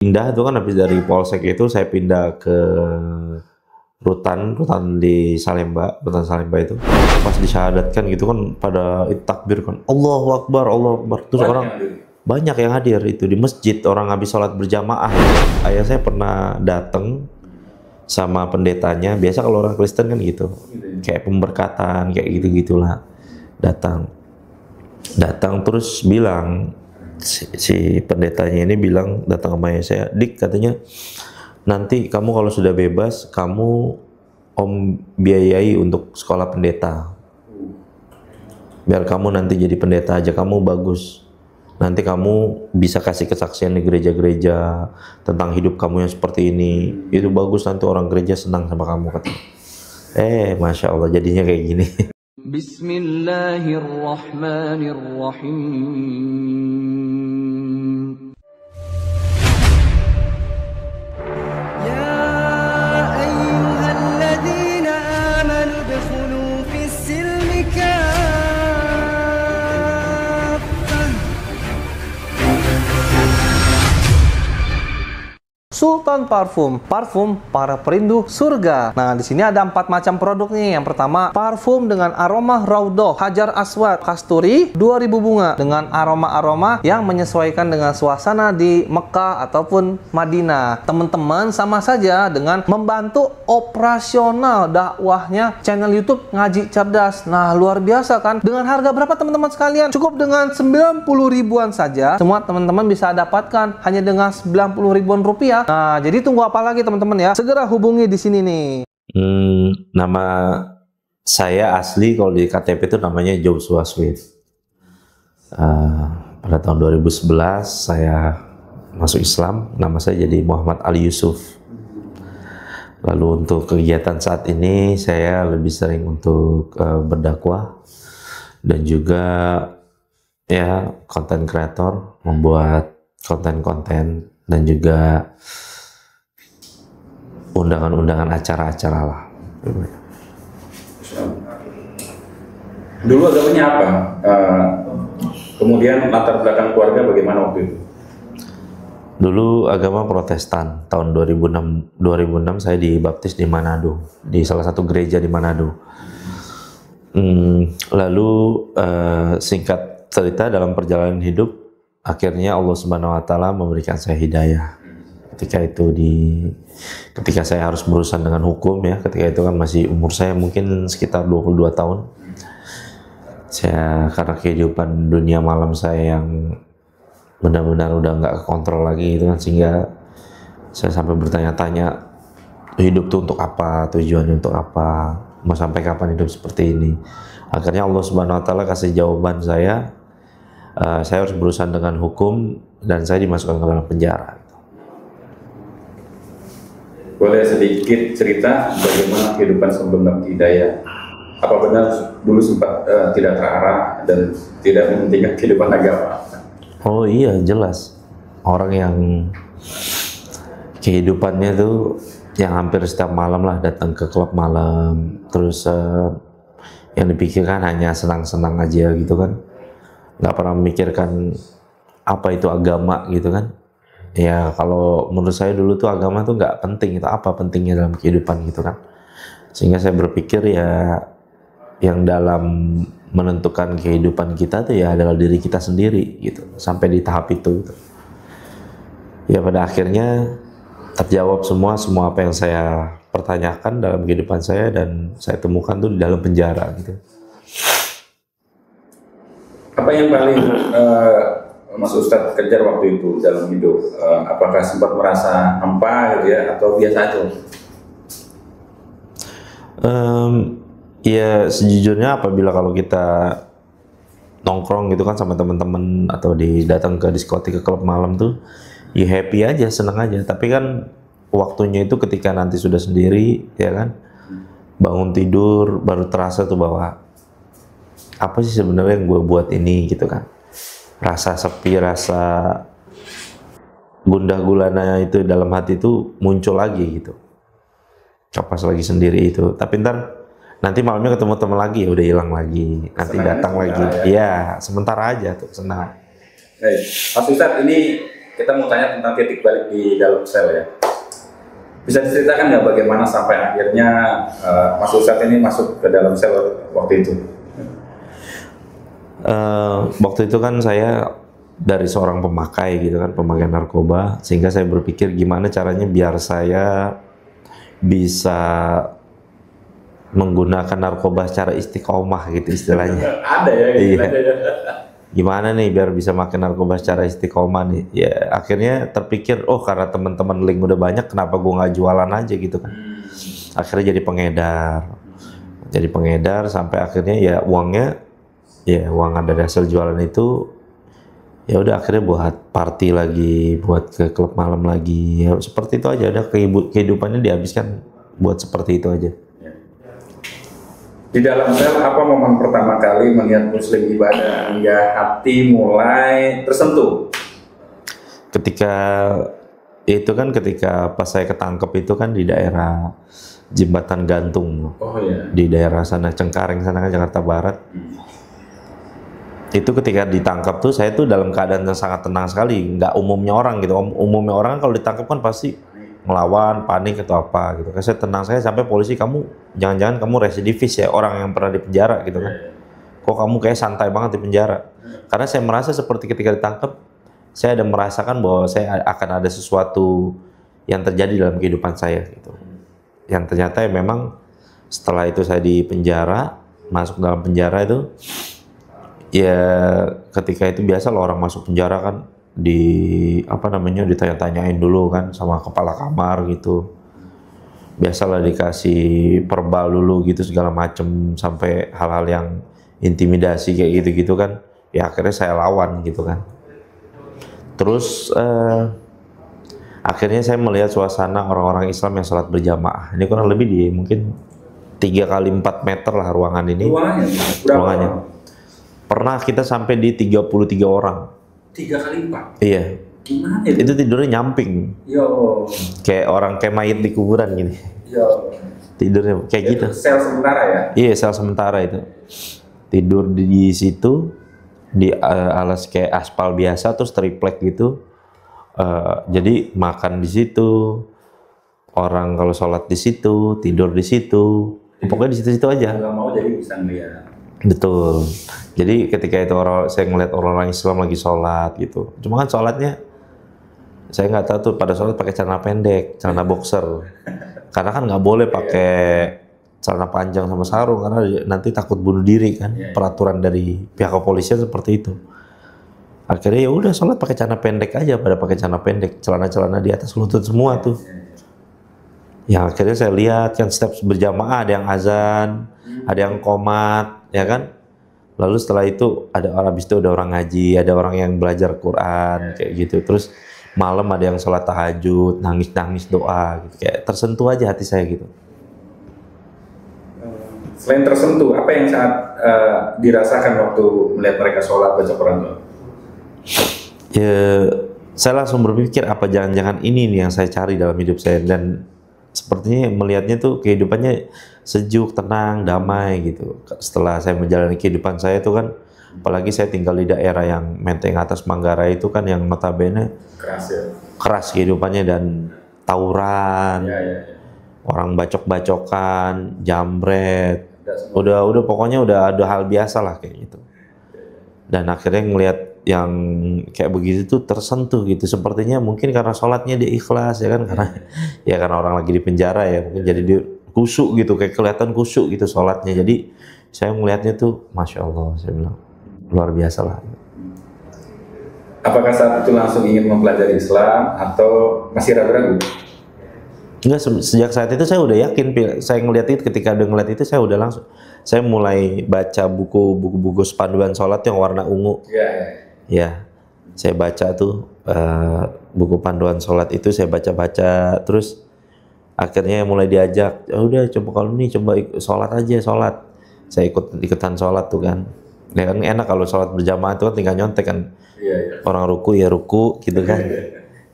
pindah itu kan, habis dari Polsek itu saya pindah ke rutan di Salemba, rutan Salemba itu. Pas disyahadatkan gitu kan pada takbir kan, Allahu Akbar, Allahu Akbar. Terus orang banyak yang hadir itu di masjid, orang habis sholat berjamaah. Ayah saya pernah datang sama pendetanya, biasa kalau orang Kristen kan gitu, kayak pemberkatan, kayak gitu-gitulah. Datang terus bilang, si pendetanya ini bilang, datang sama saya, Dik, katanya nanti kamu kalau sudah bebas, kamu Om biayai untuk sekolah pendeta, biar kamu nanti jadi pendeta aja, kamu bagus, nanti kamu bisa kasih kesaksian di gereja-gereja tentang hidup kamu yang seperti ini, itu bagus, nanti orang gereja senang sama kamu, katanya. Masya Allah, jadinya kayak gini. Bismillahirrahmanirrahim. Ya ayyuhalladzina amanu udkhulu fis-silmi kaffah. Sultan Parfum, parfum para perindu surga. Nah, di sini ada 4 macam produk nih. Yang pertama, parfum dengan aroma Raudhah, Hajar Aswad, Kasturi, 2000 bunga dengan aroma-aroma yang menyesuaikan dengan suasana di Mekah ataupun Madinah. Teman-teman, sama saja dengan membantu operasional dakwahnya channel YouTube Ngaji Cerdas. Nah, luar biasa kan? Dengan harga berapa teman-teman sekalian? Cukup dengan 90 ribuan saja. Semua teman-teman bisa dapatkan hanya dengan 90 ribuan rupiah. Nah, jadi tunggu apa lagi teman-teman ya? Segera hubungi di sini nih. Nama saya asli kalau di KTP itu namanya Joshua Sweet. Pada tahun 2011 saya masuk Islam, nama saya jadi Muhammad Ali Yusuf. Lalu untuk kegiatan saat ini saya lebih sering untuk berdakwah dan juga ya konten kreator, membuat konten-konten dan juga undangan-undangan acara-acara lah. Dulu agamanya apa? Kemudian latar belakang keluarga bagaimana waktu itu? Dulu agama Protestan. Tahun 2006 saya dibaptis di Manado, di salah satu gereja di Manado. Lalu singkat cerita, dalam perjalanan hidup akhirnya Allah Subhanahu wa Ta'ala memberikan saya hidayah. Ketika saya harus berurusan dengan hukum ya, ketika itu kan masih umur saya mungkin sekitar 22 tahun. Saya karena kehidupan dunia malam saya yang benar-benar udah nggak kontrol lagi itu kan, sehingga saya sampai bertanya-tanya, hidup tuh untuk apa, tujuannya untuk apa, mau sampai kapan hidup seperti ini. Akhirnya Allah Subhanahu wa Ta'ala kasih jawaban saya harus berurusan dengan hukum dan saya dimasukkan ke dalam penjara. Boleh sedikit cerita bagaimana kehidupan sebelum dapat hidayah? Apa benar dulu sempat tidak terarah dan tidak mementingkan kehidupan agama? Oh iya, jelas. Orang yang kehidupannya tuh yang hampir setiap malam lah datang ke klub malam, terus yang dipikirkan hanya senang-senang aja gitu kan. Nggak pernah memikirkan apa itu agama gitu kan. Ya kalau menurut saya dulu tuh agama tuh nggak penting, itu apa pentingnya dalam kehidupan gitu kan. Sehingga saya berpikir ya yang dalam menentukan kehidupan kita tuh ya adalah diri kita sendiri gitu. Sampai di tahap itu gitu. Ya pada akhirnya terjawab semua apa yang saya pertanyakan dalam kehidupan saya, dan saya temukan tuh di dalam penjara gitu. Apa yang paling Mas Ustadz kejar waktu itu dalam hidup? Apakah sempat merasa hampa gitu ya, atau biasa aja? Ya sejujurnya apabila kalau kita nongkrong gitu kan sama teman-teman atau datang ke diskotik, ke klub malam tuh ya happy aja, seneng aja. Tapi kan waktunya itu ketika nanti sudah sendiri ya kan, bangun tidur baru terasa tuh bahwa apa sih sebenarnya yang gue buat ini gitu kan. Rasa sepi, rasa gundah gulana itu dalam hati itu muncul lagi gitu. Pas lagi sendiri itu. Tapi nanti malamnya ketemu teman lagi ya udah hilang lagi. Nanti Senang datang lagi. Ya, sementara aja tuh senang. Mas Ustadz, ini kita mau tanya tentang titik balik di dalam sel ya. Bisa diceritakan nggak bagaimana sampai akhirnya Mas Ustadz ini masuk ke dalam sel waktu itu? Waktu itu kan saya dari seorang pemakai gitu kan, pemakai narkoba, sehingga saya berpikir gimana caranya biar saya bisa menggunakan narkoba secara istiqomah gitu istilahnya. Ada ya gitu. Iya. Ada ya. Gimana nih biar bisa makan narkoba secara istiqomah nih? Ya akhirnya terpikir, oh karena teman-teman link udah banyak, kenapa gua nggak jualan aja gitu kan? Akhirnya jadi pengedar sampai akhirnya ya uangnya, ya uang ada hasil jualan itu, ya udah akhirnya buat party lagi, buat ke klub malam lagi, ya seperti itu aja. Udah kehidupannya dihabiskan buat seperti itu aja. Di dalam sel, apa momen pertama kali melihat Muslim ibadah hingga hati mulai tersentuh? Ketika pas saya ketangkep itu kan di daerah Jembatan Gantung, Oh iya. di daerah sana Cengkareng sana kan Jakarta Barat. Itu ketika ditangkap tuh saya tuh dalam keadaan yang sangat tenang sekali, nggak umumnya orang gitu. Umumnya orang kan kalau ditangkap kan pasti melawan, panik atau apa gitu. Saya tenang, saya sampai polisi, kamu jangan-jangan kamu residivis ya, orang yang pernah di penjara gitu kan. Kok kamu kayak santai banget di penjara? Karena saya merasa seperti ketika ditangkap, saya ada merasakan bahwa saya akan ada sesuatu yang terjadi dalam kehidupan saya gitu. Yang ternyata ya memang setelah itu saya di penjara, masuk dalam penjara itu, ya ketika itu biasa loh orang masuk penjara kan ditanya-tanyain dulu kan sama kepala kamar gitu. Biasalah dikasih verbal dulu gitu segala macem, sampai hal-hal yang intimidasi kayak gitu-gitu kan. Ya akhirnya saya lawan gitu kan. Terus akhirnya saya melihat suasana orang-orang Islam yang sholat berjamaah. Ini kurang lebih di mungkin 3 kali 4 meter lah ruangan ini. Ruangannya. Pernah kita sampai di 33 orang. 3 kali 4? Iya. Gimana itu? Itu tidurnya nyamping. Yo. Kayak orang kayak mayit di kuburan gini. Yo. Tidurnya kayak gitu. Sel sementara ya? Iya, sel sementara itu. Tidur di situ, di alas kayak aspal biasa, terus triplek gitu. Jadi makan di situ. Orang kalau sholat di situ, tidur di situ. Pokoknya di situ-situ aja. Nggak mau jadi bisa ngeliat. Betul. Jadi ketika itu saya ngeliat orang-orang Islam lagi sholat gitu. Cuma kan sholatnya saya nggak tahu tuh pada sholat pakai celana pendek, celana boxer. Karena kan nggak boleh pakai celana panjang sama sarung karena nanti takut bunuh diri kan. Peraturan dari pihak kepolisian seperti itu. Akhirnya ya udah sholat pakai celana pendek aja, pada pakai celana pendek, celana-celana di atas lutut semua tuh. Ya akhirnya saya lihat kan setiap berjamaah ada yang azan, ada yang qomat, ya kan. Lalu setelah itu ada orang, habis itu ada orang ngaji, ada orang yang belajar Quran kayak gitu. Terus malam ada yang sholat tahajud, nangis-nangis doa gitu. Kayak tersentuh aja hati saya gitu. Selain tersentuh, apa yang sangat dirasakan waktu melihat mereka sholat baca Quran? Ya, saya langsung berpikir apa jangan-jangan ini nih yang saya cari dalam hidup saya, dan sepertinya melihatnya tuh kehidupannya sejuk, tenang, damai gitu. Setelah saya menjalani kehidupan saya itu kan, apalagi saya tinggal di daerah yang Menteng Atas Manggarai itu kan yang notabene Keras ya? Keras kehidupannya dan tawuran, Ya. orang bacok-bacokan, jambret, udah pokoknya udah ada hal biasa lah kayak gitu. Dan akhirnya ngelihat yang kayak begitu tuh tersentuh gitu, sepertinya mungkin karena sholatnya dia ikhlas ya kan, karena orang lagi di penjara ya mungkin jadi dia khusyuk gitu, kayak kelihatan khusyuk gitu sholatnya. Jadi saya melihatnya tuh Masya Allah, saya bilang luar biasa lah. Apakah saat itu langsung ingin mempelajari Islam atau masih ragu-ragu? Enggak, sejak saat itu saya udah yakin. Saya ngeliat itu, ketika udah ngeliat itu saya udah langsung, saya mulai baca buku-buku panduan sholat yang warna ungu. Ya, saya baca tuh buku panduan sholat itu, saya baca-baca, terus akhirnya mulai diajak, ya udah coba kalau nih coba sholat aja, sholat. Saya ikutan sholat tuh kan. Ya kan enak kalau sholat berjamaah itu kan tinggal nyontek kan. Orang ruku ya ruku gitu kan.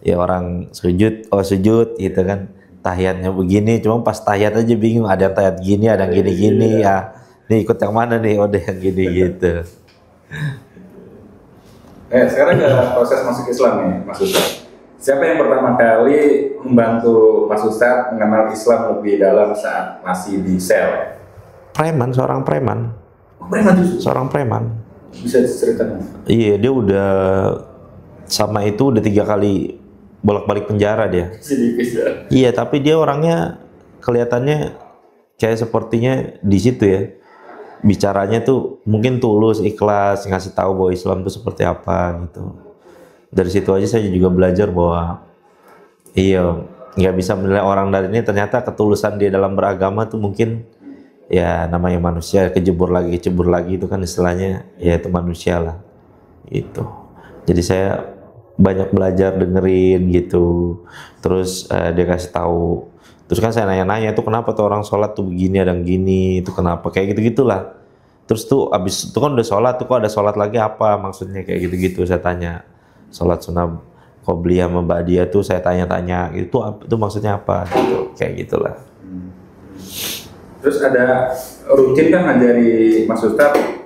Ya orang sujud, sujud gitu kan. Tahiyatnya begini, cuma pas tahiyat aja bingung, ada yang tahiyat gini, ada yang gini-gini ya. Nih ikut yang mana nih? Oh, ada yang gini gitu. Sekarang ke proses masuk Islam nih, Mas Ustadz. Siapa yang pertama kali membantu Mas Ustadz mengenal Islam lebih dalam saat masih di sel? Preman, seorang preman. Preman justru? Seorang preman. Bisa diceritakan? Iya, dia udah sama itu udah 3 kali bolak-balik penjara dia. Sedikit ya. Iya, tapi dia orangnya kelihatannya kayak sepertinya di situ ya. Bicaranya tuh mungkin tulus, ikhlas, ngasih tahu bahwa Islam itu seperti apa gitu. Dari situ aja saya juga belajar bahwa iya, nggak bisa menilai orang dari ini, ternyata ketulusan dia dalam beragama tuh mungkin ya namanya manusia, kecebur lagi itu kan istilahnya, ya itu manusia lah itu. Jadi saya banyak belajar dengerin gitu, terus dia kasih tahu. Terus kan saya nanya-nanya, itu kenapa tuh orang sholat tuh begini, ada yang gini, itu kenapa, kayak gitu-gitulah. Terus tuh abis itu kan udah sholat, tuh kok ada sholat lagi apa maksudnya, kayak gitu-gitu saya tanya. Sholat sunnah qobliyah sama ba'diyah tuh saya tanya-tanya, itu maksudnya apa, gitu, kayak gitulah. Terus ada rutin kan ngajari Mas Ustadz,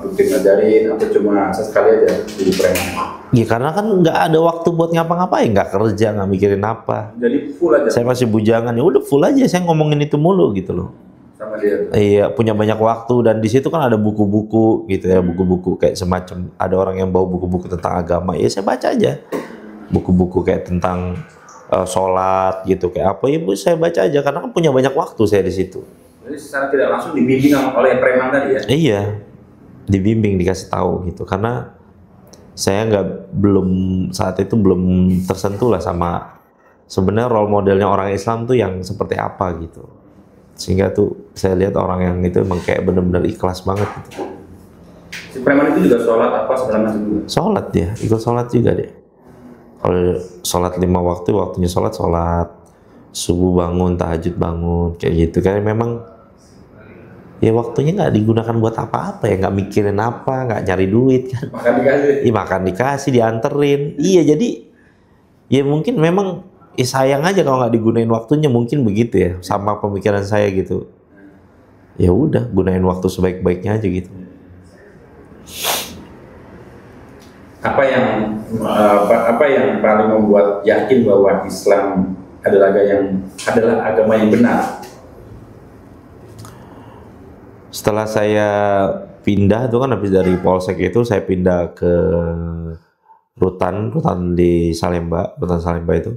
rutin ngajarin atau cuma sesekali aja di preman? Ya karena kan nggak ada waktu buat ngapa-ngapain, nggak kerja, nggak mikirin apa. Jadi full aja? Saya masih bujangan, ya udah full aja, saya ngomongin itu mulu gitu loh. Sama dia? Iya, punya banyak waktu, dan di situ kan ada buku-buku gitu ya, buku-buku kayak semacam, ada orang yang bawa buku-buku tentang agama, ya saya baca aja. Buku-buku kayak tentang sholat gitu, kayak apa, ya Bu, saya baca aja, karena kan punya banyak waktu saya di situ. Jadi secara tidak langsung dibimbing oleh preman tadi ya? Iya, dibimbing, dikasih tahu gitu, karena saya saat itu belum tersentuh lah sama sebenarnya role modelnya orang Islam tuh yang seperti apa gitu, sehingga tuh saya lihat orang yang itu emang kayak bener-bener ikhlas banget gitu. Si preman itu juga sholat apa sebenarnya juga? Sholat dia, ikut sholat juga deh. Kalau sholat 5 waktu, waktunya sholat, subuh bangun, tahajud bangun, kayak gitu kan. Memang ya waktunya nggak digunakan buat apa-apa ya, nggak mikirin apa, nggak nyari duit kan. Makan dikasih? Iya, makan dikasih, dianterin. Iya, jadi ya mungkin memang sayang aja kalau nggak digunain waktunya, mungkin begitu ya, sama pemikiran saya gitu. Ya udah, gunain waktu sebaik-baiknya aja gitu. Apa yang paling membuat yakin bahwa Islam adalah agama yang benar? Setelah saya pindah tuh kan, habis dari Polsek itu saya pindah ke rutan di Salemba, rutan Salemba itu.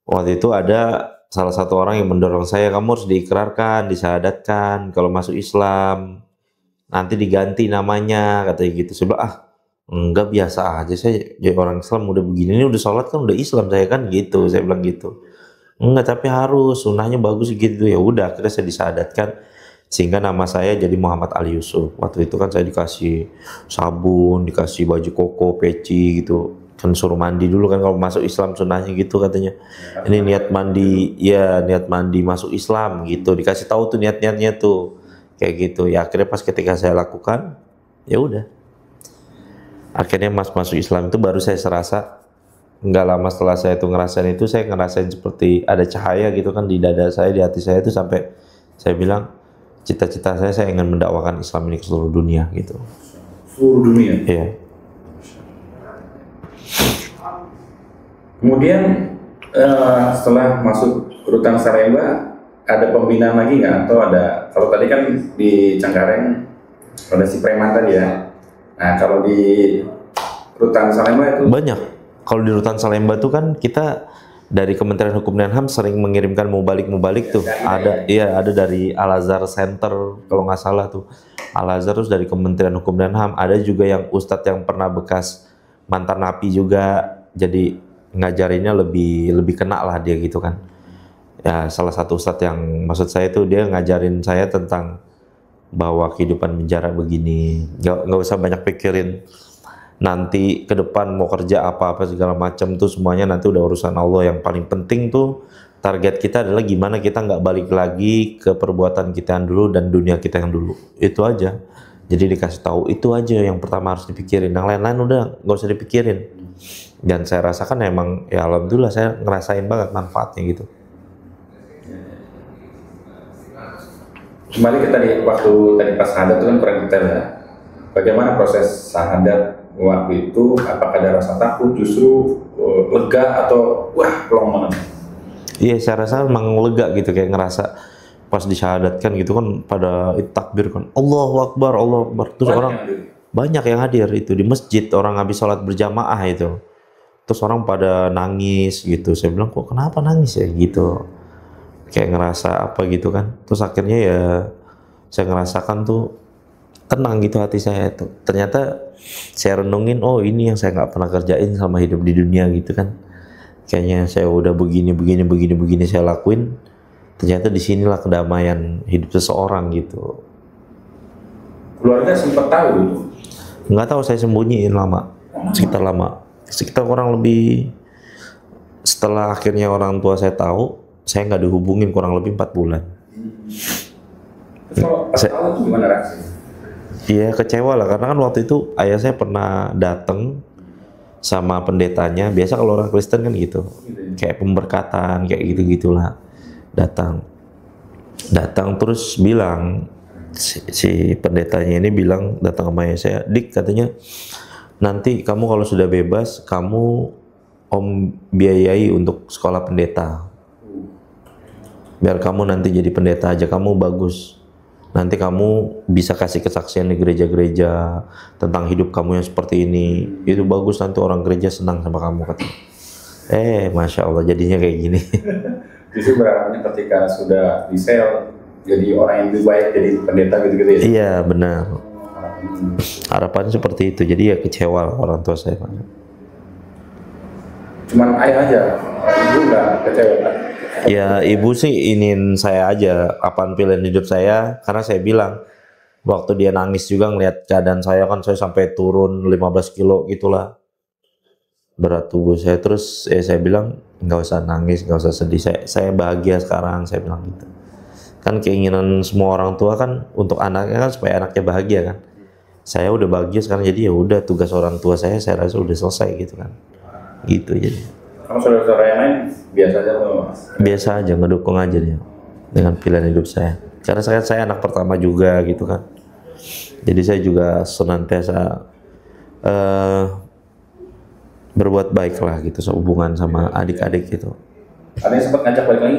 Waktu itu ada salah satu orang yang mendorong saya, kamu harus diikrarkan, disyahadatkan kalau masuk Islam, nanti diganti namanya, katanya gitu. Saya bilang, enggak, biasa aja, saya jadi orang Islam udah begini, ini udah sholat kan udah Islam saya kan gitu, saya bilang gitu. Enggak, tapi harus, sunnahnya bagus gitu. Ya udah, akhirnya saya disyahadatkan, sehingga nama saya jadi Muhammad Ali Yusuf. Waktu itu kan saya dikasih sabun, dikasih baju koko, peci gitu, kan suruh mandi dulu kan kalau masuk Islam, sunnahnya gitu katanya. Ini niat mandi, ya niat mandi masuk Islam gitu, dikasih tahu tuh niat-niatnya tuh kayak gitu. Ya akhirnya pas ketika saya lakukan, ya udah, akhirnya masuk Islam itu baru saya serasa. Nggak lama setelah saya tuh ngerasain itu, saya ngerasain seperti ada cahaya gitu kan di dada saya, di hati saya itu, sampai saya bilang cita-cita saya ingin mendakwakan Islam ini ke seluruh dunia gitu. Seluruh dunia? Iya. Kemudian setelah masuk rutan Salemba, ada pembinaan lagi nggak? Atau ada, kalau tadi kan di Cengkareng ada si preman tadi ya. Nah kalau di rutan Salemba itu? Banyak. Kalau di rutan Salemba tuh kan kita dari Kementerian Hukum dan HAM sering mengirimkan mubalik tuh. Ada, iya, ada dari Al-Azhar Center kalau nggak salah tuh. Al-Azhar, terus dari Kementerian Hukum dan HAM. Ada juga yang ustadz yang pernah bekas mantan napi juga, jadi ngajarinnya lebih kena lah dia gitu kan. Ya salah satu ustadz yang maksud saya tuh, dia ngajarin saya tentang bahwa kehidupan penjara begini, nggak usah banyak pikirin nanti ke depan mau kerja apa segala macam tuh, semuanya nanti udah urusan Allah. Yang paling penting tuh target kita adalah gimana kita nggak balik lagi ke perbuatan kita yang dulu dan dunia kita yang dulu, itu aja. Jadi dikasih tahu itu aja yang pertama harus dipikirin, yang lain-lain udah nggak usah dipikirin. Dan saya rasakan emang ya alhamdulillah saya ngerasain banget manfaatnya gitu. Kembali ke tadi, waktu tadi pas syahadat itu kan kurang detail ya. Bagaimana proses syahadat waktu itu apakah ada rasa takut, justru lega, atau wah plong banget? Iya, saya rasa emang lega gitu, kayak ngerasa pas disyahadatkan gitu kan, pada takbir kan, Allahu Akbar, Allahu Akbar. Terus orang banyak yang hadir itu di masjid, orang habis sholat berjamaah itu. Terus orang pada nangis gitu. Saya bilang, kok kenapa nangis ya gitu. Kayak ngerasa apa gitu kan. Terus akhirnya ya saya ngerasakan tuh tenang gitu hati saya tuh. Ternyata saya renungin, oh ini yang saya nggak pernah kerjain selama hidup di dunia gitu kan. Kayaknya saya udah begini saya lakuin. Ternyata disinilah kedamaian hidup seseorang gitu. Keluarga sempat tahu gitu? Nggak tahu, saya sembunyiin lama. Sekitar kurang lebih, setelah akhirnya orang tua saya tahu, saya nggak dihubungin kurang lebih 4 bulan. Kalau tahu gimana reaksi? Iya, kecewa lah, karena kan waktu itu ayah saya pernah datang sama pendetanya. Biasa kalau orang Kristen kan gitu, kayak pemberkatan, kayak gitu-gitulah. Datang terus bilang, si pendetanya ini bilang, datang sama ayah saya, Dik, katanya, nanti kamu kalau sudah bebas, kamu om biayai untuk sekolah pendeta. Biar kamu nanti jadi pendeta aja, kamu bagus. Nanti kamu bisa kasih kesaksian di gereja-gereja tentang hidup kamu yang seperti ini. Itu bagus, nanti orang gereja senang sama kamu, katanya. Masya Allah, jadinya kayak gini. Justru berharapnya ketika sudah di sel, jadi orang yang lebih baik, jadi pendeta gitu-gitu ya? Iya, benar. Harapannya seperti itu, jadi ya kecewa orang tua saya. Cuman ayah aja, ibu nggak kecewa kan? Ya ibu sih ingin saya aja apaan pilihan hidup saya, karena saya bilang waktu dia nangis juga ngelihat keadaan saya kan, saya sampai turun 15 kilo gitulah berat tubuh saya. Terus saya bilang nggak usah nangis, nggak usah sedih, saya bahagia sekarang, saya bilang gitu. Kan keinginan semua orang tua kan untuk anaknya kan supaya anaknya bahagia kan. Saya udah bahagia sekarang, jadi ya udah, tugas orang tua saya rasa udah selesai gitu kan. Gitu jadi. Kamu saudara-saudara yang lain biasa aja tuh? Biasa aja, ngedukung aja dia dengan pilihan hidup saya. Karena saya anak pertama juga gitu kan. Jadi saya juga senantiasa berbuat baik lah gitu, sehubungan sama adik-adik gitu. Ada yang sempat ngajak balik lagi?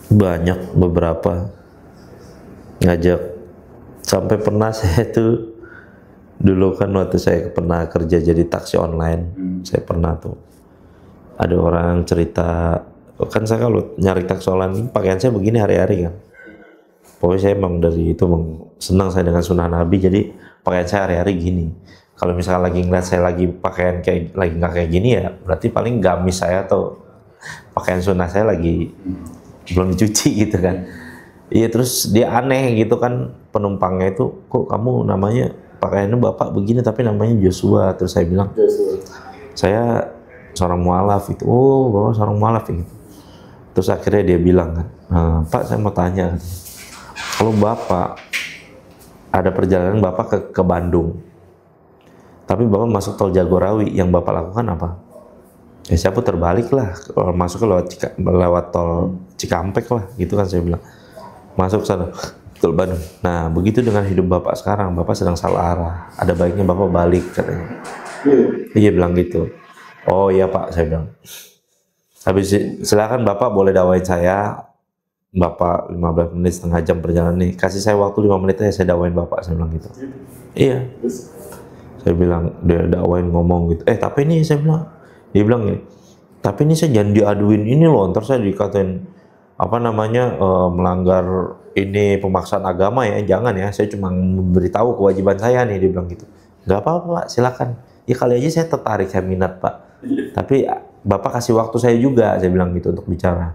Banyak, beberapa ngajak. Sampai pernah saya tuh dulu kan waktu saya pernah kerja jadi taksi online, saya pernah tuh ada orang cerita, kan saya kalau nyari taksi online pakaian saya begini hari-hari kan. Pokoknya saya emang dari itu senang saya dengan sunnah Nabi, jadi pakaian saya hari-hari gini. Kalau misalnya lagi ngeliat saya lagi pakaian kayak lagi nggak kayak gini ya, berarti paling gamis saya atau pakaian sunnah saya lagi belum dicuci gitu kan. Iya, terus dia aneh gitu kan, penumpangnya itu, kok kamu namanya pakaiannya bapak begini tapi namanya Joshua. Terus saya bilang, saya seorang mualaf itu. Oh, bapak seorang mualaf gitu. Terus akhirnya dia bilang kan, Pak, saya mau tanya, kalau bapak ada perjalanan bapak ke Bandung, tapi bapak masuk tol Jagorawi, yang bapak lakukan apa? Ya saya putar balik lah, masuk lewat tol Cikampek lah, gitu kan saya bilang. Masuk sana, tol Bandung. Nah, begitu dengan hidup bapak sekarang, bapak sedang salah arah. Ada baiknya bapak balik, katanya. Iya, bilang gitu. Oh iya Pak, saya bilang. Habis silakan bapak boleh dakwain saya. Bapak 15 menit, setengah jam perjalanan nih. Kasih saya waktu 5 menit aja, saya dakwain bapak, saya bilang gitu. Iya. Saya bilang, dia dakwain ngomong gitu. Tapi ini saya bilang, dia bilang gini, tapi ini saya jangan diaduin ini loh, ntar saya dikatain apa namanya melanggar ini pemaksaan agama ya, jangan ya, saya cuma memberitahu kewajiban saya nih, dia bilang gitu. Nggak apa-apa Pak, silakan. Ya kali aja saya tertarik, saya minat Pak. Tapi Bapak kasih waktu saya juga, saya bilang gitu untuk bicara.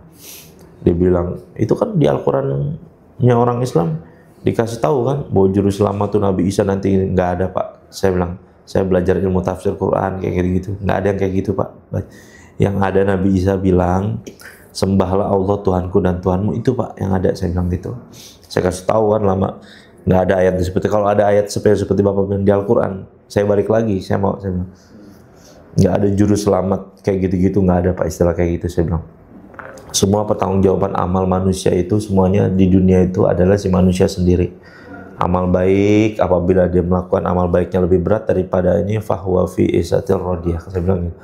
Dia bilang, itu kan di Al-Qurannya orang Islam dikasih tahu kan bahwa juru selamat tuh Nabi Isa, nanti nggak ada Pak. Saya bilang, saya belajar ilmu tafsir Quran kayak gitu, nggak ada yang kayak gitu Pak. Yang ada Nabi Isa bilang, sembahlah Allah Tuhanku dan Tuhanmu, itu Pak yang ada, saya bilang gitu. Saya kasih tahu kan lama, nggak ada ayat seperti, kalau ada ayat seperti Bapak bilang di Al-Quran, saya balik lagi, saya bilang nggak ada juru selamat kayak gitu-gitu, nggak ada Pak istilah kayak gitu, saya bilang. Semua pertanggungjawaban amal manusia itu semuanya di dunia itu adalah si manusia sendiri. amal baik, apabila dia melakukan amal baiknya lebih berat daripada ini, fahuwa fi isatil radiyah. Saya bilang gitu,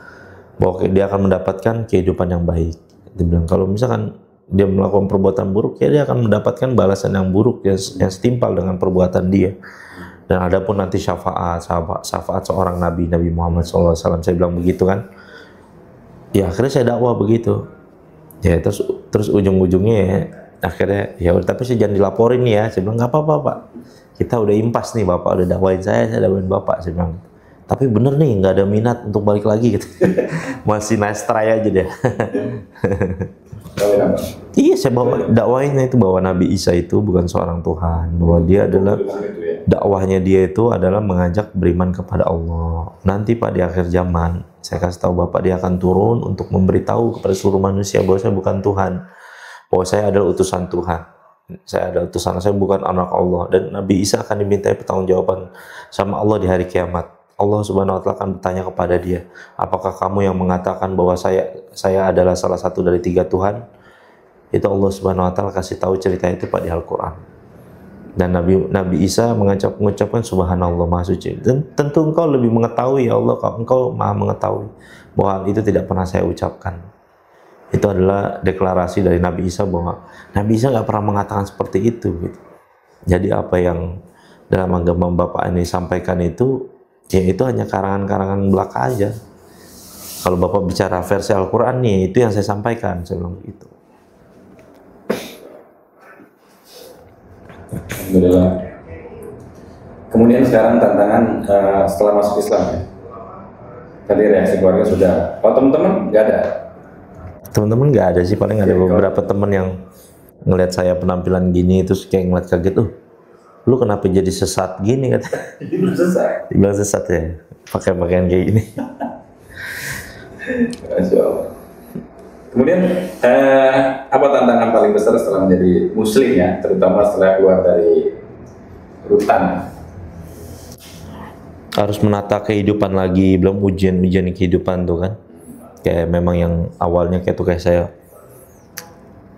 bahwa dia akan mendapatkan kehidupan yang baik. Dia bilang kalau misalkan dia melakukan perbuatan buruk, ya dia akan mendapatkan balasan yang buruk yang setimpal dengan perbuatan dia. Dan ada pun nanti syafaat seorang Nabi Muhammad SAW. Saya bilang begitu kan. Ya akhirnya saya dakwah begitu. Ya terus ujung-ujungnya ya, akhirnya ya udah, tapi sih jangan dilaporin ya. Saya bilang nggak apa-apa Pak, kita udah impas nih, Bapak udah dakwain saya dakwain Bapak. Saya bilang, tapi bener nih nggak ada minat untuk balik lagi gitu. Masih nice try aja deh. Iya, saya bawa dakwahnya itu bahwa Nabi Isa itu bukan seorang Tuhan, bahwa dia adalah dakwahnya dia itu adalah mengajak beriman kepada Allah. Nanti Pak di akhir zaman saya kasih tahu Bapak, dia akan turun untuk memberitahu kepada seluruh manusia bahwa saya bukan Tuhan, bahwa saya adalah utusan Tuhan. Saya adalah utusan, saya bukan anak Allah. Dan Nabi Isa akan dimintai pertanggungjawaban sama Allah di hari kiamat. Allah Subhanahu wa Ta'ala akan bertanya kepada dia, apakah kamu yang mengatakan bahwa saya adalah salah satu dari 3 Tuhan? Itu Allah Subhanahu wa Ta'ala kasih tahu cerita itu Pak di Al-Quran. Dan Nabi Isa mengucapkan subhanallah, maha suci. Dan tentu engkau lebih mengetahui ya Allah, engkau maha mengetahui bahwa hal itu tidak pernah saya ucapkan. Itu adalah deklarasi dari Nabi Isa bahwa Nabi Isa nggak pernah mengatakan seperti itu gitu. Jadi apa yang dalam agama Bapak ini sampaikan itu, ya itu hanya karangan-karangan belaka aja. Kalau Bapak bicara versi Al-Quran nih, itu yang saya sampaikan. Saya bilang gitu. Alhamdulillah. Kemudian sekarang tantangan setelah masuk Islam ya. Tadi reaksi keluarga sudah. Oh teman-teman nggak ada? Teman-teman nggak ada sih, paling ada beberapa teman yang ngelihat saya penampilan gini terus kayak ngeliat kaget, lu kenapa jadi sesat gini kata. Dibilang sesat. Dibilang sesat ya, pakai pakaian kayak gini. Masya Allah. Kemudian apa tantangan paling besar setelah menjadi Muslim ya, terutama setelah keluar dari rutan? Harus menata kehidupan lagi, belum ujian kehidupan tuh kan. Kayak memang yang awalnya kayak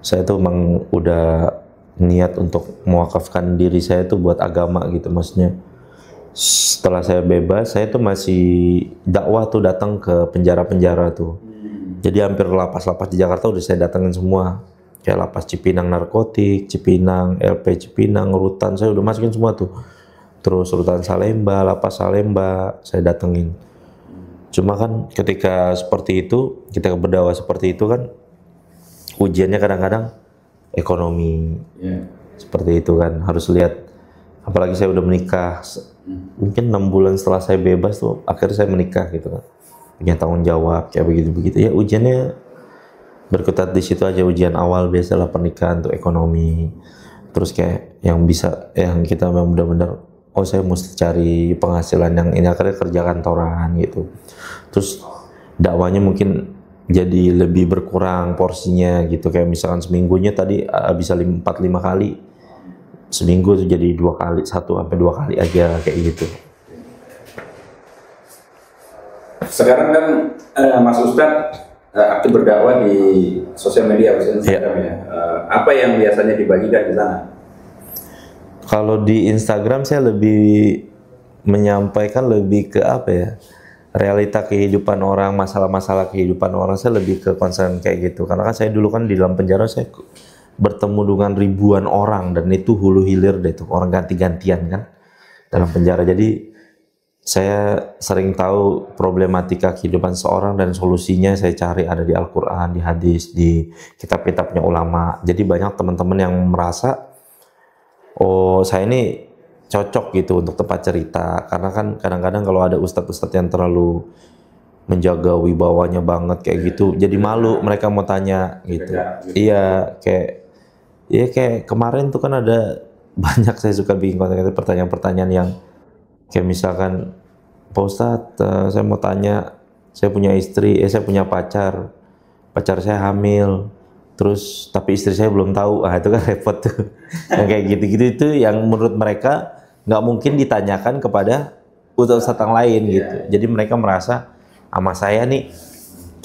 saya tuh emang udah niat untuk mewakafkan diri saya tuh buat agama gitu, maksudnya. Setelah saya bebas, saya tuh masih dakwah tuh datang ke penjara-penjara tuh. Jadi hampir lapas-lapas di Jakarta udah saya datangin semua. Kayak lapas Cipinang narkotik, Cipinang, LP Cipinang, rutan saya udah masukin semua tuh. Terus rutan Salemba, lapas Salemba saya datengin. Cuma kan ketika seperti itu, kita berdakwah seperti itu kan, ujiannya kadang-kadang ekonomi. Seperti itu kan, harus lihat. Apalagi saya udah menikah, mungkin 6 bulan setelah saya bebas tuh, akhirnya saya menikah gitu kan. Punya tanggung jawab kayak begitu-begitu ya, ujiannya berkutat di situ aja. Ujian awal biasalah pernikahan tuh ekonomi, terus kayak yang bisa yang kita memang benar-benar saya mesti cari penghasilan yang ini, akhirnya kerja kantoran gitu. Terus dakwanya mungkin jadi lebih berkurang porsinya gitu, kayak misalkan seminggunya tadi bisa 4-5 kali, seminggu tuh jadi 2 kali, 1-2 kali aja kayak gitu. Sekarang kan Mas Ustadz aktif berdakwah di sosial media, Instagram ya. Apa yang biasanya dibagikan di sana? Kalau di Instagram saya lebih menyampaikan lebih ke apa ya, realita kehidupan orang, masalah-masalah kehidupan orang. Saya lebih ke concern kayak gitu, karena kan saya dulu kan di dalam penjara saya bertemu dengan ribuan orang, dan itu hulu hilir deh tuh, orang ganti-gantian kan dalam penjara. Jadi saya sering tahu problematika kehidupan seorang, dan solusinya saya cari ada di Al-Quran, di hadis, di kitab-kitabnya ulama. Jadi banyak teman-teman yang merasa, oh saya ini cocok gitu untuk tempat cerita. Karena kan kadang-kadang kalau ada ustadz-ustadz yang terlalu menjaga wibawanya banget kayak gitu, jadi malu mereka mau tanya gitu. Iya, kayak kemarin tuh kan ada banyak, saya suka bikin konten pertanyaan-pertanyaan yang kayak misalkan, Pak Ustadz, saya mau tanya, saya punya istri, saya punya pacar saya hamil, terus tapi istri saya belum tahu, itu kan repot tuh. Yang kayak gitu-gitu itu yang menurut mereka nggak mungkin ditanyakan kepada ustadz yang lain gitu. Jadi mereka merasa sama saya nih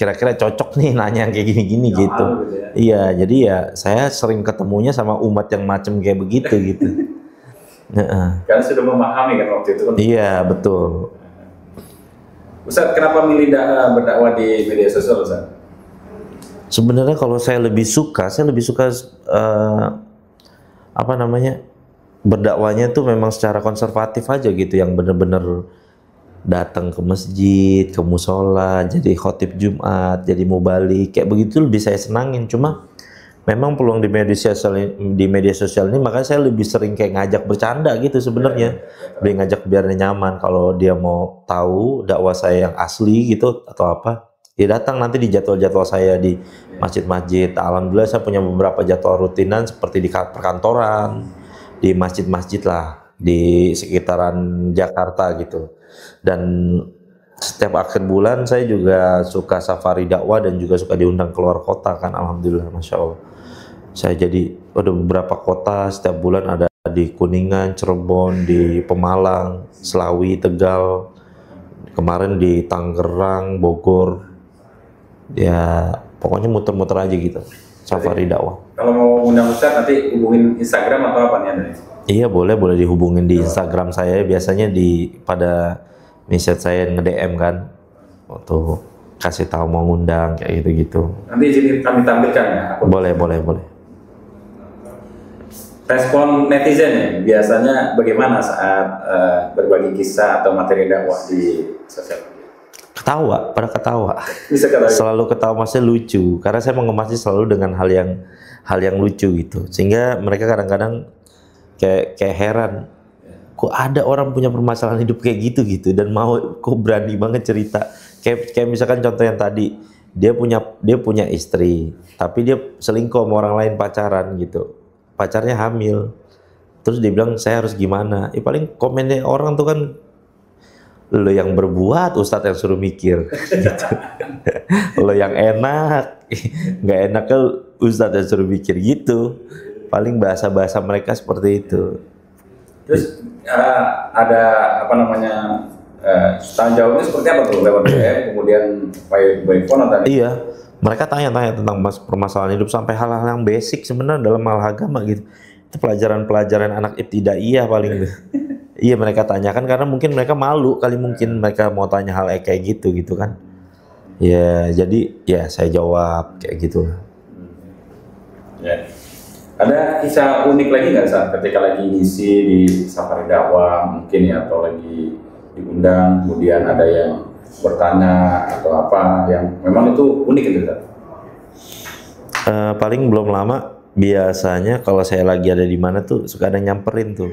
kira-kira cocok nih nanya yang kayak gini-gini gitu. Iya, jadi ya saya sering ketemunya sama umat yang macem kayak begitu gitu. Heeh. Karena sudah memahami kan waktu itu kan. Iya, betul. Ustaz, kenapa milih berdakwah di media sosial, Ustaz? Sebenarnya kalau saya lebih suka apa namanya, berdakwanya tuh memang secara konservatif aja gitu, yang bener-bener datang ke masjid, ke musola, jadi khotib Jumat, jadi mubalik, kayak begitu lebih saya senangin. Cuma memang peluang di media sosial ini, makanya saya lebih sering kayak ngajak bercanda gitu sebenarnya, lebih ngajak biar nyaman. Kalau dia mau tahu dakwah saya yang asli gitu atau apa, dia datang nanti di jadwal-jadwal saya di masjid-masjid. Alhamdulillah saya punya beberapa jadwal rutinan seperti di perkantoran, di masjid-masjid lah di sekitaran Jakarta gitu. Dan setiap akhir bulan saya juga suka safari dakwah dan juga suka diundang keluar kota kan, alhamdulillah, masya Allah. Saya jadi ada beberapa kota setiap bulan, ada di Kuningan, Cirebon, di Pemalang, Selawi, Tegal, kemarin di Tangerang, Bogor. Ya pokoknya muter-muter aja gitu, safari dakwah. Kalau mau undang Ustaz nanti hubungin Instagram atau apa nih Anda? Iya, boleh dihubungin di Instagram saya, biasanya pada message saya nge-DM kan, waktu kasih tahu mau ngundang kayak gitu-gitu. Nanti sini kami tampilkan ya. Boleh. Respon netizen ya, biasanya bagaimana saat berbagi kisah atau materi dakwah di sosial media? Pada ketawa. Bisa ketahui. Selalu ketawa, maksudnya lucu, karena saya mengemasnya selalu dengan hal yang lucu gitu, sehingga mereka kadang-kadang kayak heran, kok ada orang punya permasalahan hidup kayak gitu dan kok berani banget cerita. Kayak misalkan contoh yang tadi, dia punya istri, tapi dia selingkuh sama orang lain, pacaran gitu, pacarnya hamil, terus dia bilang saya harus gimana. Paling komennya orang tuh kan, lo yang berbuat, Ustadz yang suruh mikir gitu. Lo yang enak, nggak enak kan Ustadz yang suruh mikir gitu. Paling bahasa mereka seperti itu. Terus ada apa namanya, tanya jawabnya seperti apa tuh, lewat DM kemudian by phone atau? Iya, mereka tanya-tanya tentang permasalahan hidup sampai hal-hal yang basic sebenarnya dalam hal agama gitu. Itu pelajaran anak ibtidaiyah paling. Iya, mereka tanyakan karena mungkin mereka malu kali, mungkin mereka mau tanya hal kayak gitu kan. Ya, jadi ya saya jawab kayak gitu. Ya. Ada kisah unik lagi nggak saat ketika lagi ngisi di safari dakwah mungkin ya, atau lagi diundang kemudian ada yang bertanya atau apa yang memang itu unik gitu kan? Paling belum lama, biasanya kalau saya lagi ada di mana tuh suka ada nyamperin tuh.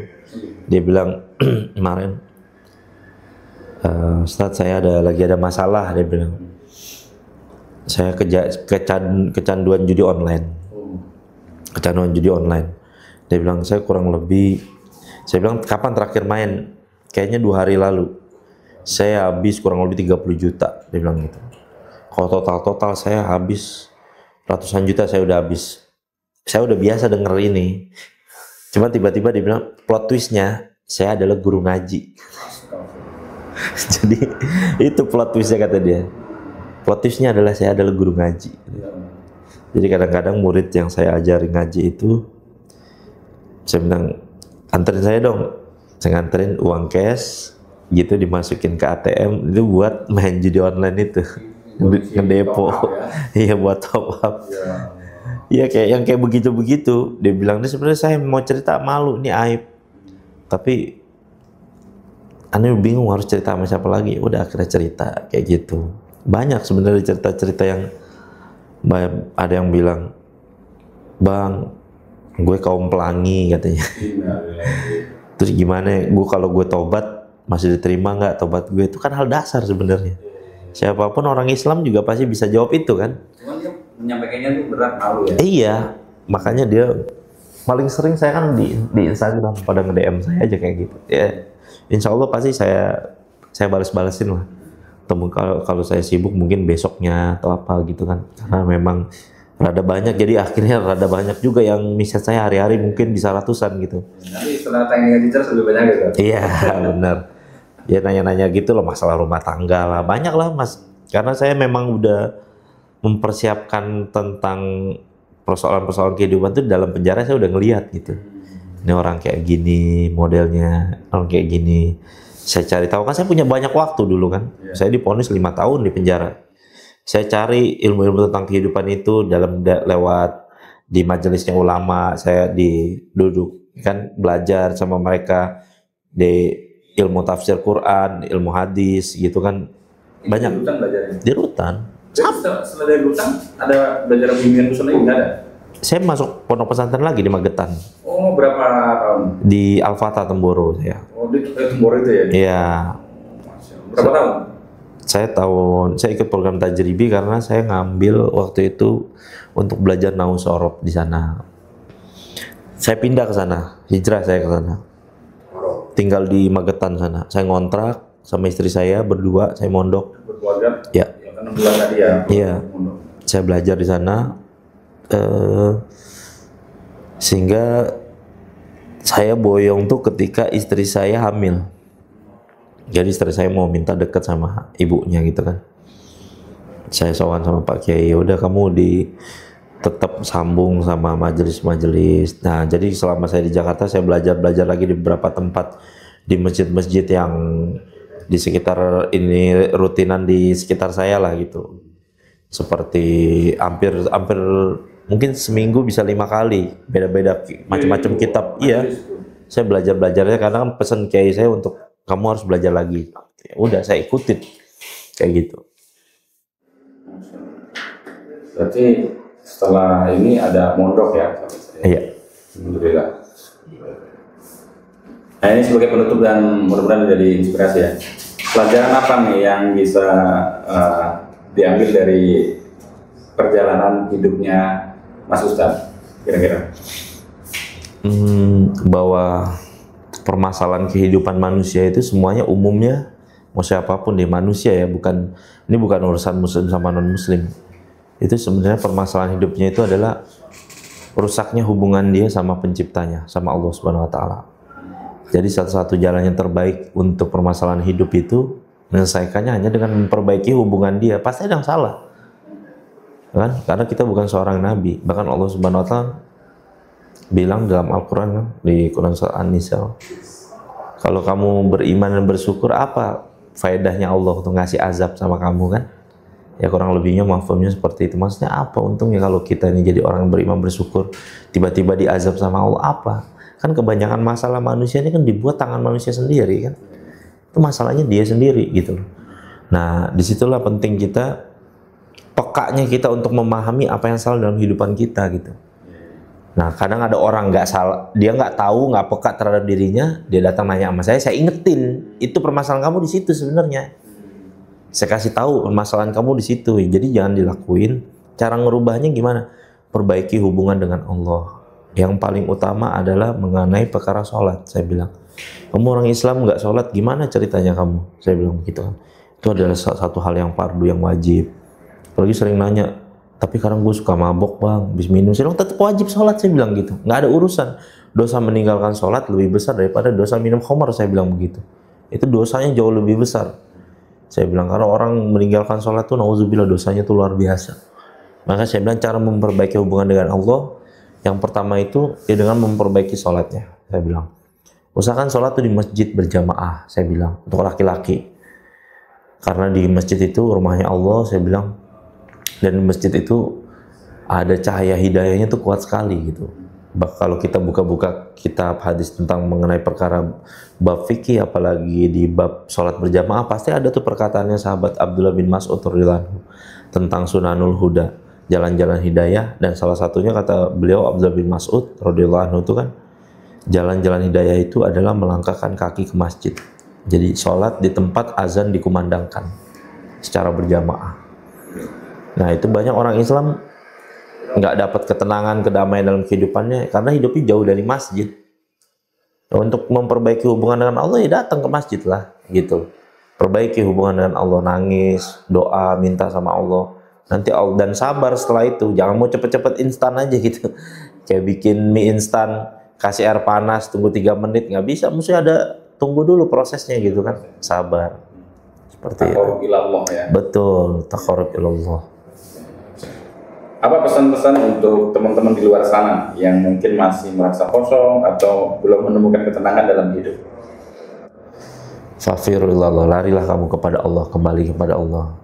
Dia bilang kemarin, Ustadz saya lagi ada masalah, dia bilang. Saya kecanduan judi online. Kecanduan judi online. Dia bilang saya kurang lebih, saya bilang kapan terakhir main? Kayaknya 2 hari lalu. Saya habis kurang lebih 30 juta, dia bilang gitu. Kalau total saya habis ratusan juta, saya udah habis. Saya udah biasa denger ini. Cuma tiba-tiba dia bilang plot twistnya saya adalah guru ngaji. Jadi itu plot twistnya kata dia. Plot twistnya adalah saya adalah guru ngaji. Jadi kadang-kadang murid yang saya ajari ngaji itu, saya bilang anterin saya dong. Saya nganterin uang cash gitu, dimasukin ke ATM itu buat main judi online itu, ngedepo. Iya, buat top up. Iya, kayak begitu. Dia bilang, ini sebenarnya saya mau cerita, malu nih, aib. Tapi aneh bingung harus cerita sama siapa lagi. Udah akhirnya cerita kayak gitu. Banyak sebenarnya cerita-cerita yang ada yang bilang, Bang, gue kaum pelangi katanya. Terus gimana? Kalau gue tobat masih diterima nggak tobat gue? Itu kan hal dasar sebenarnya. Siapapun orang Islam juga pasti bisa jawab itu kan. Cuman dia menyampaikannya tuh berat, malu ya. Iya, makanya dia paling sering saya kan di Instagram pada nge-DM saya aja kayak gitu. Ya, insya Allah pasti saya balas-balesin lah. Kalau saya sibuk mungkin besoknya atau apa gitu kan, karena memang rada banyak, jadi akhirnya rada banyak juga yang message saya hari-hari, mungkin bisa ratusan gitu. Nanti setelah tanya teacher lebih banyak gitu. Iya benar. Ya nanya-nanya gitu loh, masalah rumah tangga lah, banyak lah Mas. Karena saya memang udah mempersiapkan tentang persoalan-persoalan kehidupan itu dalam penjara, saya udah ngelihat gitu. ini orang kayak gini modelnya, orang kayak gini. Saya cari tahu, kan saya punya banyak waktu dulu kan. Saya divonis 5 tahun di penjara. Saya cari ilmu-ilmu tentang kehidupan itu lewat di majelisnya ulama. Saya duduk kan belajar sama mereka di ilmu tafsir Quran, ilmu hadis gitu kan. Banyak Di rutan belajarnya. di rutan. Setelah dari rutan ada belajar bimbingan khusus lagi nggak ada? Saya masuk pondok pesantren lagi di Magetan, Oh, berapa tahun? di Al-Fatah Temboro saya. Oh, di Temboro itu ya? Iya, Berapa tahun? saya ikut program tajribi karena saya ngambil waktu itu untuk belajar nahwu sorof di sana. Saya pindah ke sana, hijrah saya ke sana. Tinggal di Magetan sana. Saya ngontrak sama istri saya berdua, saya mondok. Berkeluarga? Ya, Ya kan 6 bulan tadi ya? iya. Saya belajar di sana. Sehingga saya boyong tuh ketika istri saya hamil. Jadi istri saya mau minta dekat sama ibunya gitu kan. Saya sowan sama Pak Kiai, udah kamu tetap sambung sama majelis-majelis. Nah, jadi selama saya di Jakarta saya belajar lagi di beberapa tempat di masjid-masjid yang di sekitar ini, rutinan di sekitar saya lah gitu. Seperti hampir mungkin seminggu bisa 5 kali, beda-beda macam-macam kitab. Iya, saya belajarnya karena kan pesan kiai saya untuk kamu harus belajar lagi. Ya udah, saya ikutin kayak gitu. Berarti setelah ini ada mondok ya? Iya. Alhamdulillah. Nah, ini sebagai penutup dan mudah-mudahan menjadi inspirasi ya. Pelajaran apa nih yang bisa diambil dari perjalanan hidupnya Mas Ustadz kira-kira? Bahwa permasalahan kehidupan manusia itu semuanya umumnya mau siapapun deh manusia ya, ini bukan urusan muslim sama non muslim. Itu sebenarnya permasalahan hidupnya itu adalah rusaknya hubungan dia sama penciptanya, sama Allah Subhanahu wa taala. Jadi satu-satu jalan yang terbaik untuk permasalahan hidup itu menyelesaikannya hanya dengan memperbaiki hubungan dia. Pasti ada yang salah. Kan? Karena kita bukan seorang nabi. Bahkan Allah Subhanahu wa taala bilang dalam Al-Qur'an kan, di Quran surah An-Nisa, kalau kamu beriman dan bersyukur, apa faedahnya Allah untuk ngasih azab sama kamu kan? Ya kurang lebihnya mafhumnya seperti itu. Maksudnya apa untungnya kalau kita ini jadi orang beriman bersyukur tiba-tiba diazab sama Allah, apa? Kan kebanyakan masalah manusia ini kan dibuat tangan manusia sendiri kan. Itu masalahnya dia sendiri gitu loh. Nah, disitulah penting kita, pekanya kita untuk memahami apa yang salah dalam kehidupan kita gitu. Nah, kadang ada orang nggak salah, dia nggak tahu, nggak peka terhadap dirinya, dia datang nanya sama saya ingetin, itu permasalahan kamu di situ sebenarnya. Saya kasih tahu permasalahan kamu di situ. Jadi jangan dilakuin. Cara ngerubahnya gimana? Perbaiki hubungan dengan Allah. Yang paling utama adalah mengenai perkara sholat. Saya bilang, kamu orang Islam nggak sholat, gimana ceritanya kamu? Saya bilang begitu kan. Itu adalah satu hal yang fardu, yang wajib. Apalagi sering nanya, tapi kadang gue suka mabok bang, habis minum. Saya bilang, tetap wajib sholat, saya bilang gitu. Nggak ada urusan. Dosa meninggalkan sholat lebih besar daripada dosa minum khamar, saya bilang begitu. Itu dosanya jauh lebih besar. Saya bilang, karena orang meninggalkan sholat tuh, nauzubillah, dosanya tuh luar biasa. Maka saya bilang, cara memperbaiki hubungan dengan Allah, yang pertama itu ya dengan memperbaiki sholatnya. Saya bilang, usahakan sholat tuh di masjid berjamaah. Saya bilang, untuk laki-laki. Karena di masjid itu rumahnya Allah, saya bilang, dan di masjid itu ada cahaya hidayahnya tuh kuat sekali gitu. Kalau kita buka-buka kitab hadis tentang mengenai perkara bab fikih, apalagi di bab sholat berjamaah, pasti ada tuh perkataannya sahabat Abdullah bin Mas'ud radhiyallahu anhu tentang sunanul huda, jalan-jalan hidayah. Dan salah satunya kata beliau, Abdullah bin Mas'ud radhiyallahu anhu itu kan, jalan-jalan hidayah itu adalah melangkahkan kaki ke masjid. Jadi sholat di tempat azan dikumandangkan secara berjamaah. Nah, itu banyak orang Islam nggak dapat ketenangan, kedamaian dalam kehidupannya karena hidupnya jauh dari masjid. Untuk memperbaiki hubungan dengan Allah, ya datang ke masjid lah gitu. Perbaiki hubungan dengan Allah, nangis, doa, minta sama Allah. Nanti Allah, dan sabar setelah itu. Jangan mau cepet-cepet instan aja gitu. Kayak bikin mie instan, kasih air panas, tunggu 3 menit, nggak bisa. Mesti ada, tunggu dulu prosesnya gitu kan. Sabar. Seperti itu. Taqarrub ilallah ya. Betul, taqarrub ilallah. Apa pesan-pesan untuk teman-teman di luar sana yang mungkin masih merasa kosong atau belum menemukan ketenangan dalam hidup? Fafirullah, larilah kamu kepada Allah, kembali kepada Allah.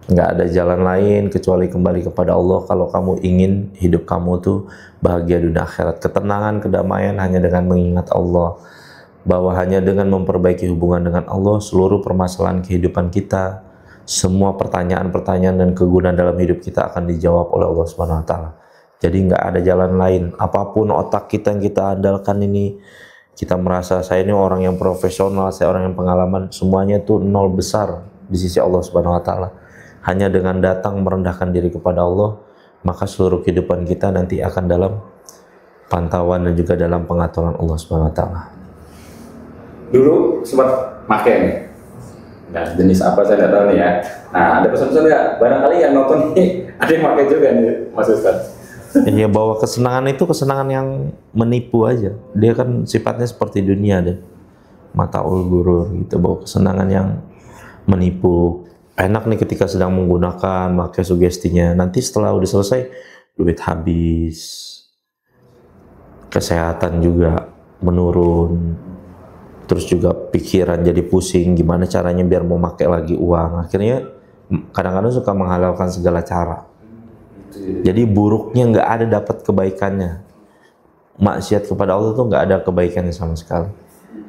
Nggak ada jalan lain kecuali kembali kepada Allah kalau kamu ingin hidup kamu tuh bahagia dunia akhirat. Ketenangan, kedamaian hanya dengan mengingat Allah. Bahwa hanya dengan memperbaiki hubungan dengan Allah, seluruh permasalahan kehidupan kita, semua pertanyaan-pertanyaan dan kegunaan dalam hidup kita akan dijawab oleh Allah Subhanahu wa taala. Jadi nggak ada jalan lain. Apapun otak kita yang kita andalkan ini, kita merasa saya ini orang yang profesional, saya orang yang pengalaman, semuanya itu nol besar di sisi Allah Subhanahu wa taala. Hanya dengan datang merendahkan diri kepada Allah, maka seluruh kehidupan kita nanti akan dalam pantauan dan juga dalam pengaturan Allah Subhanahu wa taala. Dulu sempat pakai nih. Nah, jenis apa saya nggak tahu nih ya. Nah, ada pesan-pesan nggak? Barangkali yang nonton nih ada yang pakai juga nih, Mas Ustadz. Ya, bahwa kesenangan itu kesenangan yang menipu aja. Dia kan sifatnya seperti dunia deh. Mataul gurur gitu, bahwa kesenangan yang menipu. Enak nih ketika sedang menggunakan, pakai sugestinya. Nanti setelah udah selesai, duit habis. Kesehatan juga menurun. Terus juga pikiran jadi pusing, gimana caranya biar mau pakai lagi uang. Akhirnya kadang-kadang suka menghalalkan segala cara. Jadi buruknya nggak ada dapat kebaikannya. Maksiat kepada Allah tuh nggak ada kebaikannya sama sekali.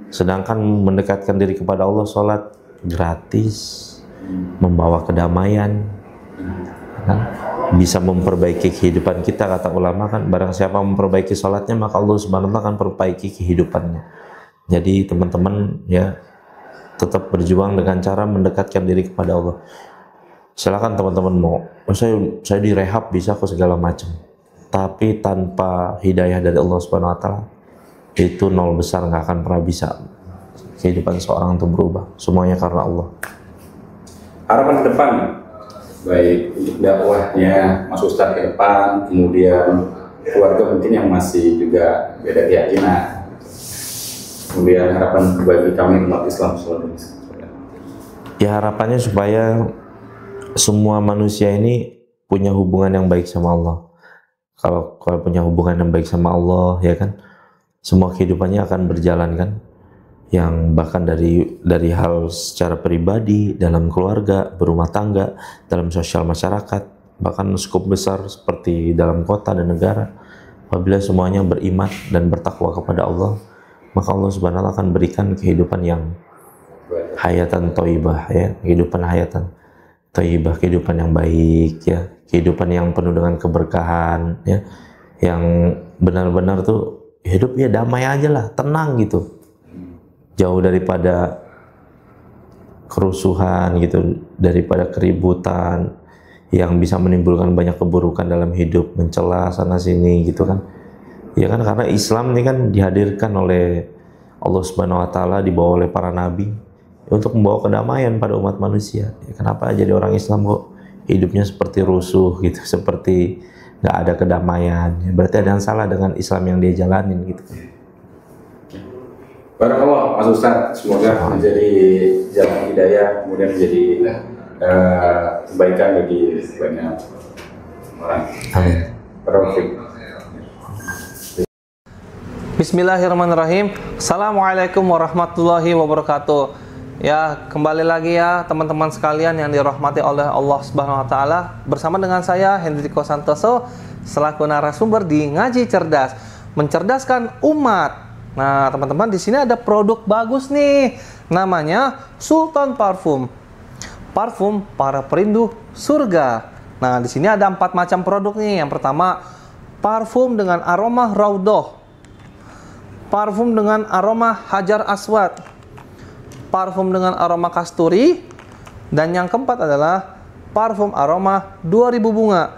Sedangkan mendekatkan diri kepada Allah, sholat gratis, membawa kedamaian, kan? Bisa memperbaiki kehidupan kita, kata ulama kan. Barang siapa memperbaiki sholatnya, maka Allah Subhanahu wa taala akan perbaiki kehidupannya. Jadi teman-teman ya tetap berjuang dengan cara mendekatkan diri kepada Allah. Silakan teman-teman mau, saya direhab bisa kok segala macam. Tapi tanpa hidayah dari Allah Subhanahu wa taala itu nol besar, nggak akan pernah bisa kehidupan seorang itu berubah. Semuanya karena Allah. Harapan ke depan, baik untuk dakwahnya Mas Ustadz ke depan, kemudian keluarga mungkin yang masih juga beda keyakinan. Kemudian harapan bagi kami umat Islam seluruh Indonesia. Ya, harapannya supaya semua manusia ini punya hubungan yang baik sama Allah. Kalau punya hubungan yang baik sama Allah, ya kan, semua kehidupannya akan berjalan kan. Yang bahkan dari hal secara pribadi, dalam keluarga, berumah tangga, dalam sosial masyarakat, bahkan skup besar seperti dalam kota dan negara. Apabila semuanya beriman dan bertakwa kepada Allah, maka Allah Subhanahu wa taala akan berikan kehidupan yang hayatan thayyibah, ya, kehidupan hayatan thayyibah, kehidupan yang baik, ya, kehidupan yang penuh dengan keberkahan, ya, yang benar-benar tuh hidup ya damai aja lah, tenang gitu, jauh daripada kerusuhan gitu, daripada keributan yang bisa menimbulkan banyak keburukan dalam hidup, mencela sana sini gitu kan. Ya kan, karena Islam ini kan dihadirkan oleh Allah Subhanahu wa taala, dibawa oleh para nabi untuk membawa kedamaian pada umat manusia. Ya, kenapa jadi orang Islam kok hidupnya seperti rusuh gitu, seperti nggak ada kedamaian? Ya, berarti ada yang salah dengan Islam yang dia jalanin gitu. Barakallah Mas Ustadz, semoga menjadi jalan hidayah, kemudian menjadi kebaikan bagi banyak orang. Amin. Barakallah. Bismillahirrahmanirrahim. Assalamualaikum warahmatullahi wabarakatuh. Ya, kembali lagi ya teman-teman sekalian yang dirahmati oleh Allah Subhanahu wa taala. Bersama dengan saya Hendriko Santoso selaku narasumber di Ngaji Cerdas, mencerdaskan umat. Nah, teman-teman, di sini ada produk bagus nih. Namanya Sultan Parfum. Parfum para perindu surga. Nah, di sini ada 4 macam produk nih. Yang pertama, parfum dengan aroma Raudhah. Parfum dengan aroma Hajar Aswad, parfum dengan aroma kasturi, dan yang keempat adalah parfum aroma 2000 bunga.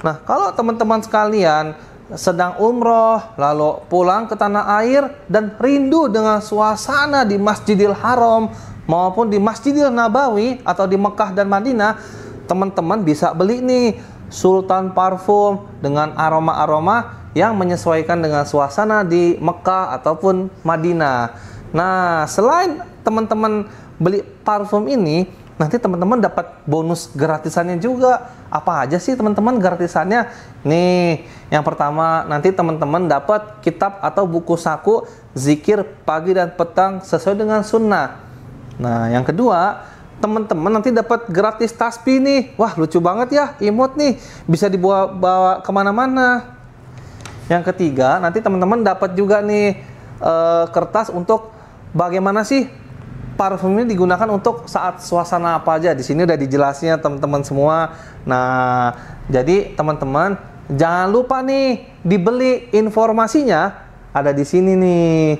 Nah, kalau teman-teman sekalian sedang umroh, lalu pulang ke tanah air dan rindu dengan suasana di Masjidil Haram maupun di Masjidil Nabawi atau di Mekah dan Madinah, teman-teman bisa beli nih Sultan Parfum dengan aroma-aroma yang menyesuaikan dengan suasana di Mekah ataupun Madinah. Nah, selain teman-teman beli parfum ini, nanti teman-teman dapat bonus gratisannya juga. Apa aja sih teman-teman gratisannya? Nih, yang pertama nanti teman-teman dapat kitab atau buku saku zikir pagi dan petang sesuai dengan sunnah. Nah, yang kedua, teman-teman nanti dapat gratis tasbih nih. Wah, lucu banget ya, imut nih, bisa dibawa kemana-mana. Yang ketiga, nanti teman-teman dapat juga nih kertas untuk bagaimana sih parfum ini digunakan untuk saat suasana apa aja. Di sini udah dijelasnya teman-teman semua. Nah, jadi teman-teman jangan lupa nih dibeli, informasinya ada di sini nih.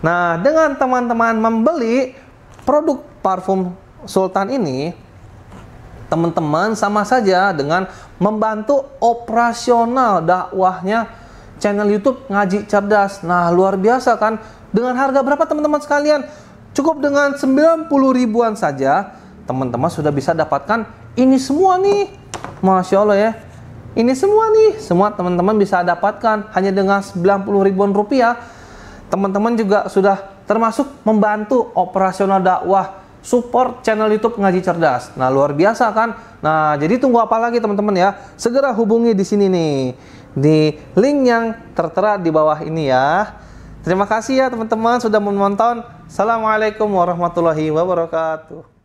Nah, dengan teman-teman membeli produk parfum Sultan ini, teman-teman sama saja dengan membantu operasional dakwahnya channel YouTube Ngaji Cerdas. Nah, luar biasa kan? Dengan harga berapa teman-teman sekalian? Cukup dengan 90 ribuan saja, teman-teman sudah bisa dapatkan ini semua nih. Masya Allah ya. Ini semua nih, semua teman-teman bisa dapatkan hanya dengan 90 ribuan rupiah. Teman-teman juga sudah termasuk membantu operasional dakwah, support channel YouTube Ngaji Cerdas. Nah, luar biasa kan? Nah, jadi tunggu apa lagi teman-teman ya? Segera hubungi di sini nih, di link yang tertera di bawah ini ya. Terima kasih ya teman-teman sudah menonton. Assalamualaikum warahmatullahi wabarakatuh.